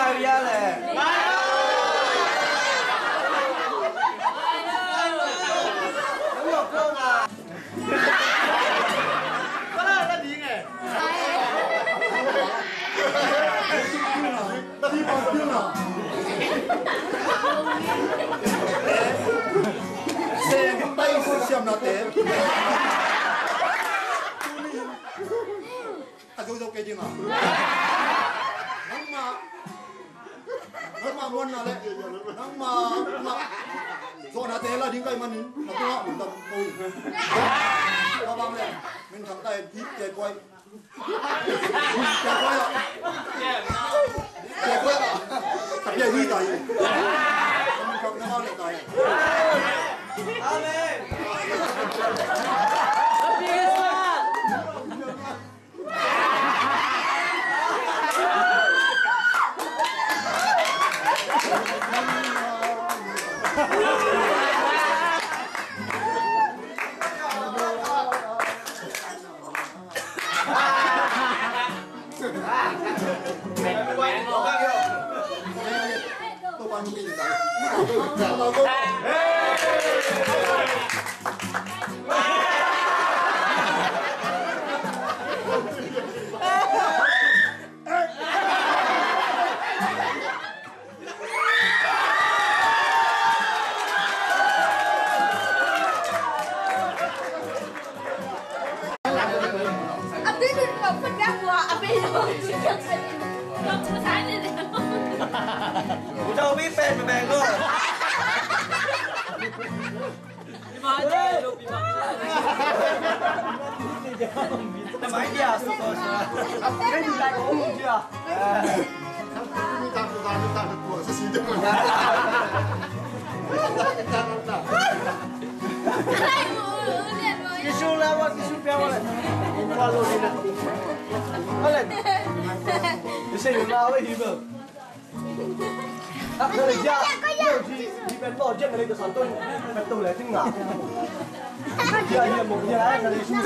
Maria leh. Tadi mau bilang. Saya tay siam nate. Jauh-jauh ke jina. Nama luar nale. Nama zona teh lah dingkai manin. Aku nak bentar koi. Abang le, min thằng tay đi chạy quay. Chạy quay ạ. Chạy quay ạ. Tập chạy đi tay. Không nó lại tay. Amen. Đâu biết fan mà bạn luôn. Đi mà chơi luôn, đi mà. Làm mấy giờ sốt rồi. Cái gì lại cũng chưa. Cái số là what cái số béo này. Qua luôn đi nè. Lên. Cái xe đường nào ấy đi vừa. Đó là ra, nhiều khi bên lò chân này cái sản tôi, bên tôi lại tiếng ngã. Giờ hiện một nhà anh là đi xuống.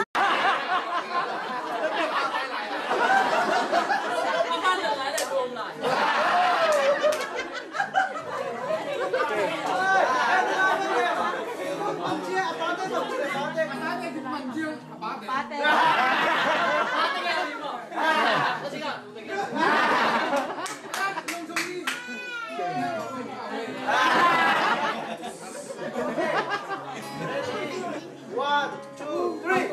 One, two, three.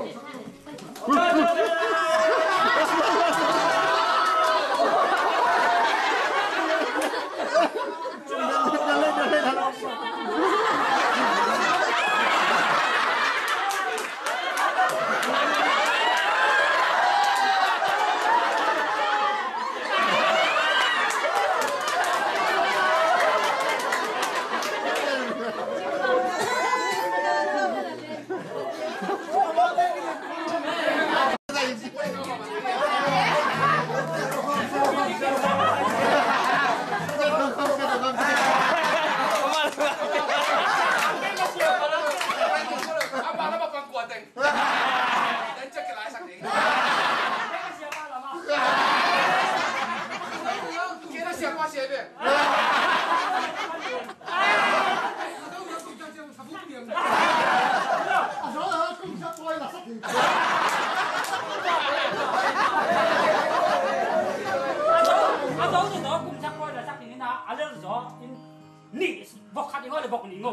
Ni bọc khát đi ngồi để bọc ni ngô.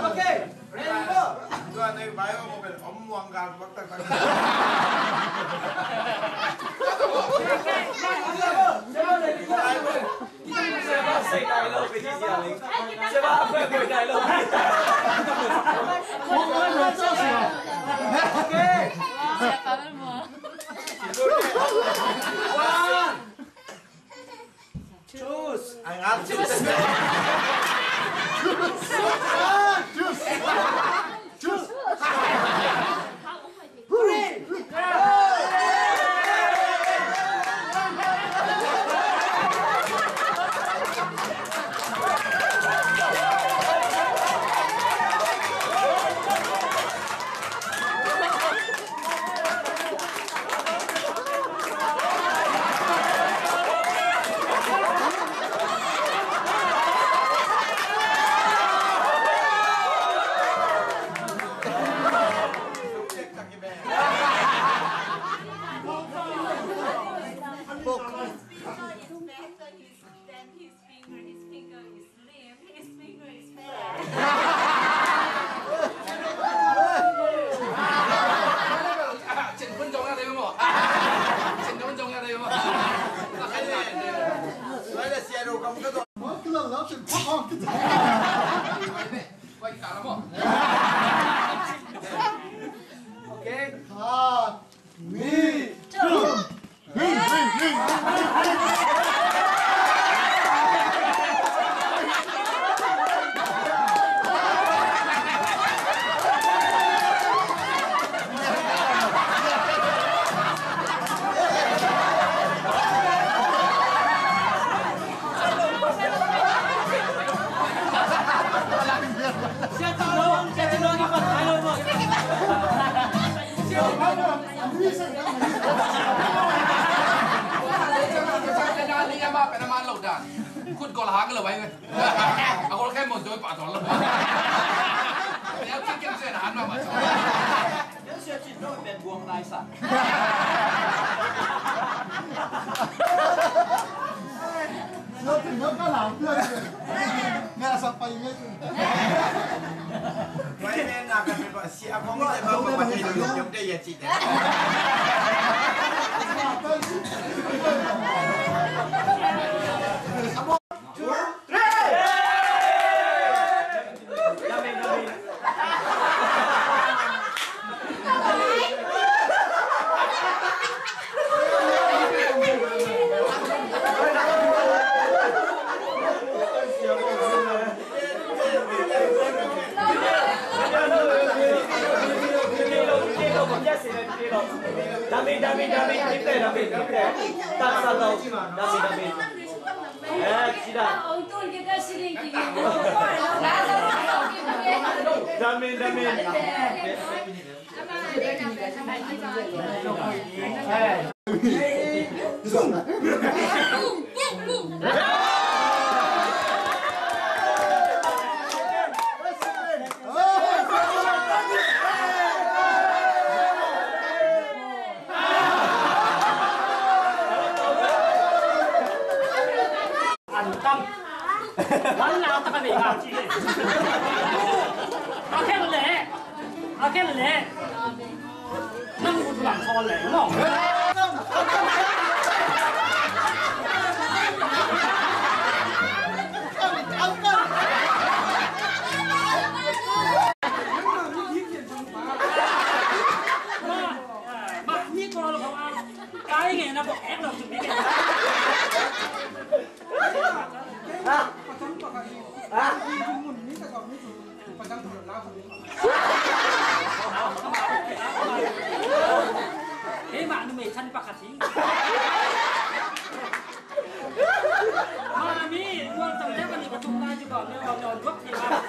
Ok, ready go. Dua ni bayo mo ben omwang gan bakta kan. Siapa belum? Choose. Ang là vậy người aku kan mau join pak tolong nếu cái xe là hắn mà nếu xe chỉ nói về buông lại sẵn nó có làm chưa nghe sắp bay nghe Vậy nên là cái việc sĩ không có thể mà chỉ được giống đây là chị đấy. Dami, tiếp đây, ta sao đâu, Dami. Sida. Dami. Lần nào ta phải bị ngạo chi cái lệ năng của làm sao lệ đúng không mà biết con là không ăn cái nghề nó bọc ép đâu chừng biết thế mà nó mày thân bạc hạt chính mà mi luôn tầm thế mà đi có chung tay chứ còn nếu vào nhòn thuốc thì mà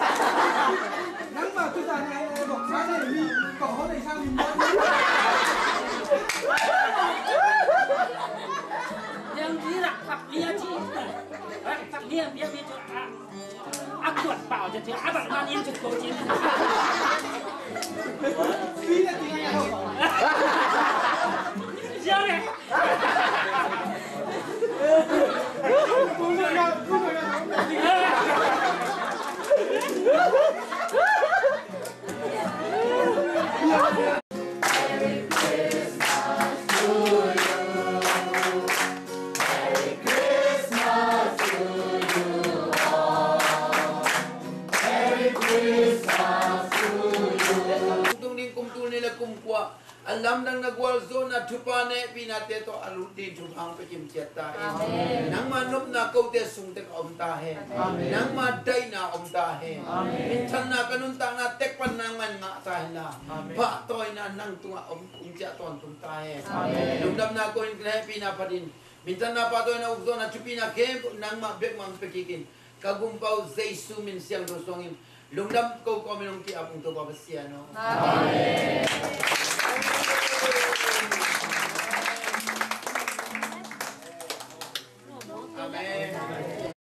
nắng mà tôi ra ngày bọc sáng này mi cỏ này sang mình mới yang tidak fakir sih fakir dia itu aku bảo cho dia abang man yang cukup sih phi là tiếng Anh không siapa ni alam nang nagwal zona tupane pinate to alutin tupang pechim cheta nang manup na kote sungtek om tahe nang madai na om tahe mintan na kanun tang na tek panangan nga tahla pa toy na nang tunga om umja ton tum tahe lumdam na ko in pina padin mintan na pa toy na zona tupina kem nang ma bek mang pekikin kagumpaw Jesu min siang dosongin lumdam ko minong ki apung to babasiano amen.